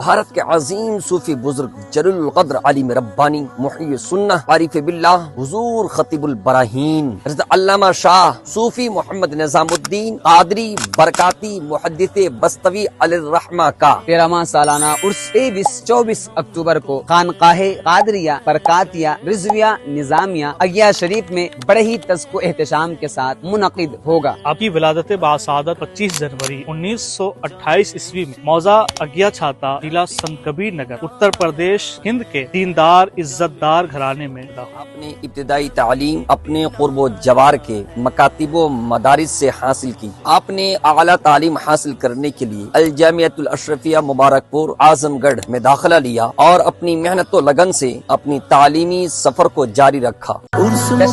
بھارت کے عظیم صوفی بزرگ جلیل القدر عالم ربانی محی سنہ عارف باللہ حضور خطیب البراہین حضرت علامہ شاہ صوفی محمد نظام الدین قادری برکاتی محدث بستوی علیہ الرحمہ کا 13واں سالانہ عرس 23-24 اکتوبر کو خانقاہ قادریہ برکاتیہ رضویہ نظامیہ اگیا شریف میں بڑے ہی تزک و احتشام کے ساتھ منعقد ہوگا۔ آپ کی ولادت باسعادت 25 جنوری 1928 عیسوی میں موضع اگیا چھاتا ضلع سنت کبیر نگر اتر پردیش ہند کے دیندار عزت دار گھرانے میں اپنے ابتدائی تعلیم اپنے قرب و جوار کے مکاتب و مدارس سے حاصل کی۔ آپ نے اعلیٰ تعلیم حاصل کرنے کے لیے الجامعۃ الاشرفیہ مبارک پور اعظم گڑھ میں داخلہ لیا اور اپنی محنت و لگن سے اپنی تعلیمی سفر کو جاری رکھا۔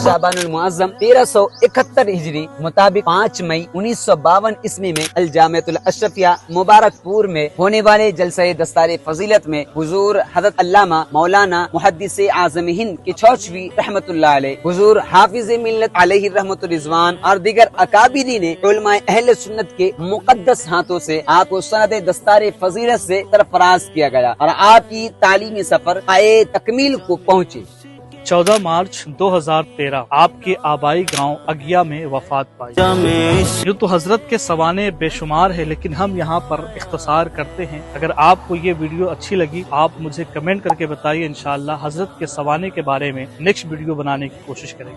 شعبان المعظم 1371 ہجری مطابق 5 مئی 1952 عیسوی میں الجامعۃ الاشرفیہ مبارک پور میں ہونے والے جلسہ دستار فضیلت میں حضور حضرت علامہ مولانا محدث اعظم ہند کی چوچوی رحمت اللہ علیہ، حضور حافظ ملت علیہ رحمت الرضوان اور دیگر اکابرین علماء اہل سنت کے مقدس ہاتھوں سے آپ کو سند دستار فضیلت سے سرفراز کیا گیا اور آپ کی تعلیمی سفر پائے تکمیل کو پہنچے۔ 14 مارچ 2013 آپ کے آبائی گاؤں اگیا میں وفات پائی۔ یوں تو حضرت کے سوانے بے شمار ہے، لیکن ہم یہاں پر اختصار کرتے ہیں۔ اگر آپ کو یہ ویڈیو اچھی لگی آپ مجھے کمنٹ کر کے بتائیے، انشاءاللہ حضرت کے سوانے کے بارے میں نیکسٹ ویڈیو بنانے کی کوشش کریں گے۔